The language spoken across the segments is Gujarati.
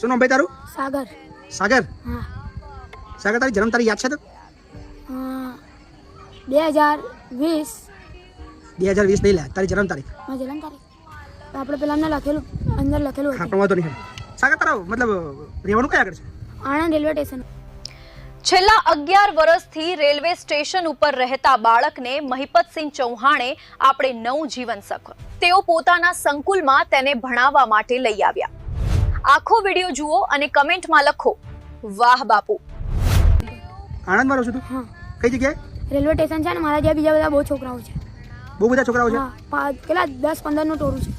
શું નામ ભાઈ તારું? સાગર. સાગર? હા. સાગર, તારી જન્મ તારીખ યાદ છે તો? 2020. 2020 નહીં લે, તારી જન્મ તારીખ. મારી જન્મ તારીખ આપણે પેલા અંદર લખેલું હા, હતું. પણ વાંધો નહીં. સાગર, તારા મતલબ રહેવાનું કયા આગળ છે? Anand railway station. છેલ્લા 11 વર્ષથી રેલવે સ્ટેશન ઉપર રહેતા બાળકને મહિપતસિંહ ચૌહાણે આપણે નવું જીવન સખ્યું. તેઓ પોતાના સંકુલમાં તેને ભણાવવા માટે લઈ આવ્યા. આખો વિડિયો જુઓ અને કમેન્ટમાં લખો, વાહ બાપુ. આણંદમાં રહું છું તું? હા. કઈ જગ્યાએ? રેલવે સ્ટેશન છે ને, મારા જ્યાં બીજા બધા બહુ છોકરાઓ છે. બહુ બધા છોકરાઓ છે? હા, કેટલા 10-15 નું ટોળું છે.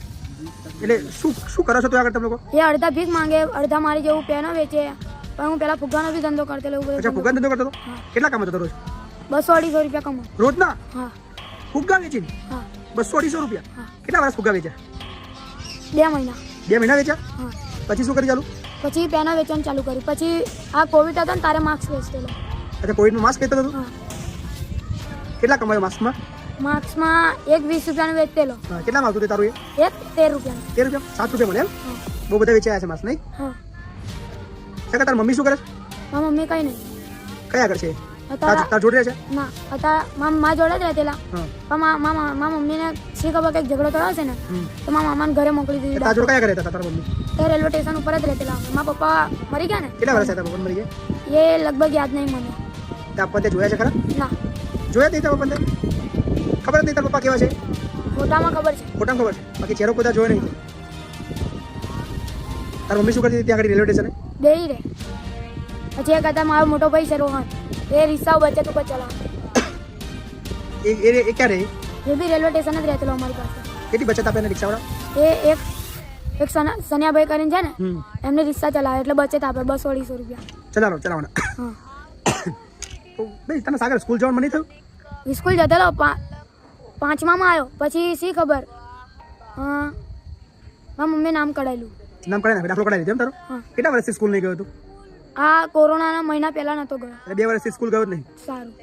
એટલે શું કરો છો તો આગળ તમે લોકો? એ અડધા ભીખ માંગે, અડધા મારી જેવું પેનો વેચે. પણ હું પેલા ફુગ્ગાનો બી ધંધો કરતો. અચ્છા, ફુગ્ગા ધંધો કરતો હતો? કેટલા કમાતો રોજ? 200-250 રૂપિયા કમાઉં. રોજના? હા. ફુગ્ગા વેચીને? હા. 200-250 રૂપિયા? હા. કેટલા વર્ષ ફુગ્ગા વેચ્યા? 2 મહિના. 2 મહિના વેચ્યા? હા. પછી શું કરી ચાલુ? પછી પેનો વેચવાનું ચાલુ કર્યું. પછી આ કોવિડ હતો ને, તારે માસ્ક વેચતેલો. અચ્છા, કોવિડમાં માસ્ક વેચતો હતો? હા. કેટલા કમાયો માસ્કમાં? માસ્કમાં એક 20 રૂપિયાનું વેચતેલો. કેટલા આવતું તારું? એક 13 રૂપિયાનું. 13 રૂપિયા? 7 રૂપિયા મળે એમ? હા. બહુ બધા વેચાયા છે માસ્ક, નહીં? હા. સાગર, તારી મમ્મી શું કરે છે? મારી મમ્મી કઈ નહીં. કયા આગળ છે? અત્યારે તાર જોડે રહે છે? ના, અત્યારે મારા જોડે જ રહેતેલા. હા. પણ મારા મમ્મીને શી ખબર કંઈક ઝઘડો થયો છે ને, તો મારા મામાને ઘરે મોકલી દીધી. તાર જોડે કયા ઘરે હતા તારા મમ્મી? તે રેલવે સ્ટેશન ઉપર જ રહેતેલા. મારા પપ્પા મરી ગયા ને. કેટલા વર્ષ હતા પપ્પા મરી ગયા? એ લગભગ યાદ નહીં મને. તાર પપ્પા તે જોયા છે ખરા? ના, જોયા જ નહીં તારા પપ્પા? ખબર જ નહીં તારા પપ્પા કેવા છે? ફોટામાં ખબર છે. ફોટામાં ખબર છે, બાકી ચહેરો કોઈ જોયો નહીં. તાર મમ્મી શું કરતી હતી ત્યાં આગળ રેલવે સ્ટેશને? બેહી રહે. પછી એક હતા મારો મોટો ભાઈ છે રોહન, એ રિક્ષા બચત ઉપર ચલાવે. એ ક્યાં રહે? એ બી રેલવે સ્ટેશન જ રહેતેલો અમારી પાસે. કેટલી બચત આપે એને રિક્ષાવાળા? એ એક સનિયાભાઈ કરીને છે ને, એમને રિક્ષા ચલાવે એટલે બચત આપે 200-250 રૂપિયા. ચલાવવાના. હા. તો ભાઈ તને સાગર સ્કૂલ જવાનું નહીં થયું? સ્કૂલ જતેલો 5મામાં આવ્યો. પછી શી ખબર, મારા મમ્મી નામ કઢાયેલું. નામ કઢાય દાખલો કઢાવી દીધો એમ તારો? હા. કેટલા વર્ષથી સ્કૂલ નહીં ગયો તું? આ કોરોનાના મહિના પહેલા નતો ગયો. એટલે 2 વર્ષથી સ્કૂલ ગયો જ નહીં? સારું.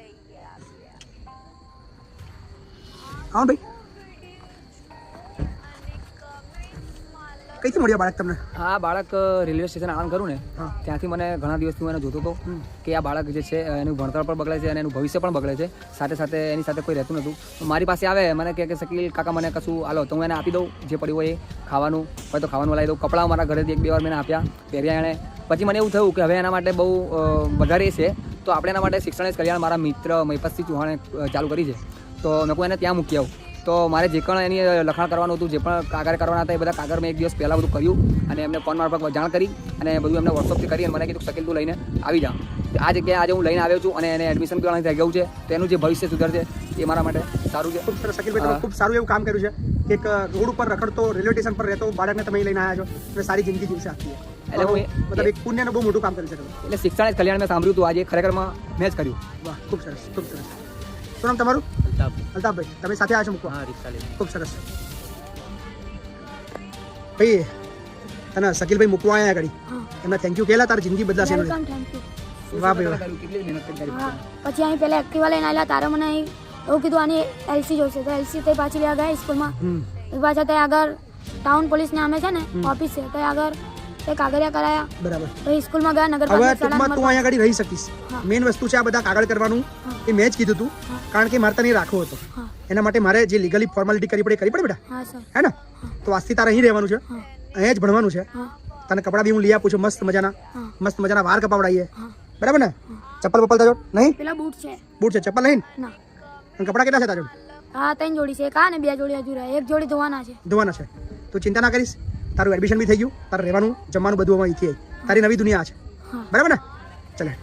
હા ભાઈ, કઈથી મળ્યો બાળક તમને? આ બાળક રેલવે સ્ટેશન આણંદ કરું ને, હા. ત્યાંથી મને ઘણા દિવસથી હું એને જોતો હતો કે આ બાળક જે છે એનું ભણતર પણ બગડે છે અને એનું ભવિષ્ય પણ બગડે છે. સાથે સાથે એની સાથે કોઈ રહેતું નહોતું. મારી પાસે આવે, મને કહે કે શકીલ કાકા મને કશું હાલો, તો હું એને આપી દઉં જે પડ્યું હોય એ. ખાવાનું હોય તો ખાવાનું લાવી દઉં. કપડાં મારા ઘરેથી 1-2 વાર મેં આપ્યા, પહેર્યા એણે. પછી મને એવું થયું કે હવે એના માટે બહુ વધારે છે, તો આપણે એના માટે શિક્ષણ કલ્યાણ મારા મિત્ર મહિપતસિંહ ચૌહાણે ચાલુ કરી છે. તો મેં કોઈ એને ત્યાં મૂકી આવું. તો મારે જે પણ એની લખાણ કરવાનું હતું, જે પણ કાગળ કરવાના હતા, એ બધા કાગળ મેં 1 દિવસ પહેલાં બધું કર્યું અને એમને ફોન મારફત જાણ કરી અને બધું એમને વોટ્સઅપથી કરી અને મને કીધું શકીલ તું લઈને આવી જા. આ જગ્યાએ આજે હું લઈને આવ્યો છું અને એને એડમિશન પણ થઈ ગયું છે. તો એનું જે ભવિષ્ય સુધરશે એ મારા માટે સારું છે. ખૂબ સરસ શકીલભાઈ, તમે ખૂબ સારું એવું કામ કર્યું છે કે એક રોડ ઉપર રખડતો રેલવે સ્ટેશન પર રહેતો બાળકને તમે લઈને આવ્યા છો અને સારી જિંદગી જીવશે આપી. એટલે હું મતલબ એક પુણ્યનું બહુ મોટું કામ કર્યું છે તમે. એટલે શિક્ષણ કલ્યાણ મેં સાંભળ્યું હતું આજે, ખરેખરમાં મેં જ કર્યું. વાહ, ખૂબ સરસ, ખૂબ સરસ. શું નામ તમારું? અલ્તાફભાઈ, તમે સાથે આવ્યા છો મૂકવા? હા, રિક્ષા લઈને. ખૂબ સરસ. ભાઈ તને શકીલભાઈ મૂકવા આવ્યા આગળ, હા. એમને થેન્ક યુ કહેલા, તારી જિંદગી બદલાશે એનું. Welcome, thank you. વાહ ભાઈ વાહ. કેટલી મહેનત કરી. હા. પછી અહીં પહેલા એક્ટિવા લઈને આવેલા. તારે મને અહીં એવું કીધું આની એલસી જોઈશે. તો એલસી તે પાછી લેવા ગયા સ્કૂલમાં. એ પાછા ત્યાં આગળ ટાઉન પોલીસની સામે છે ને ઓફિસ છે, ત્યાં આગળ તે કાગળિયા કરાયા. બરાબર. તો સ્કૂલમાં ગયા હવે નગરપાલિકા ટૂંકમાં તું અહીંયા આગળ રહી શકીશ. હા. મેઇન વસ્તુ છે આ બધા કાગળ કરવાનું, એ મેં જ કીધું હતું કારણ કે મારે તને રાખવો હતો. હા. એના માટે મારે જે લીગલી ફોર્માલિટી કરવી પડે એ કરવી પડે બેટા, હા સર. હે ને? તો આજથી તારે અહીં રહેવાનું છે, હા. અહીંયા જ ભણવાનું છે. હા. તને કપડાં બી હું લઈ આપું છું મસ્ત મજાના, હા. મસ્ત મજાના વાર કપાવડાવીએ, હા. બરાબર ને? ચપ્પલ બપ્પલ તાજો નહીં? પેલા બૂટ છે. બૂટ છે, ચપ્પલ નહીં? ના. અને કપડાં કેટલા છે તાજો? હા, 3 જોડી છે. એક આ ને 2 જોડી હજુ રહ્યા. 1 જોડી ધોવાના છે. ધોવાના છે. તું ચિંતા ના કરીશ, તારું એડમિશન બી થઈ ગયું, તારે રહેવાનું જમવાનું બધું અહીંથી તારી નવી દુનિયા છે, હા. બરાબર ને? ચાલે.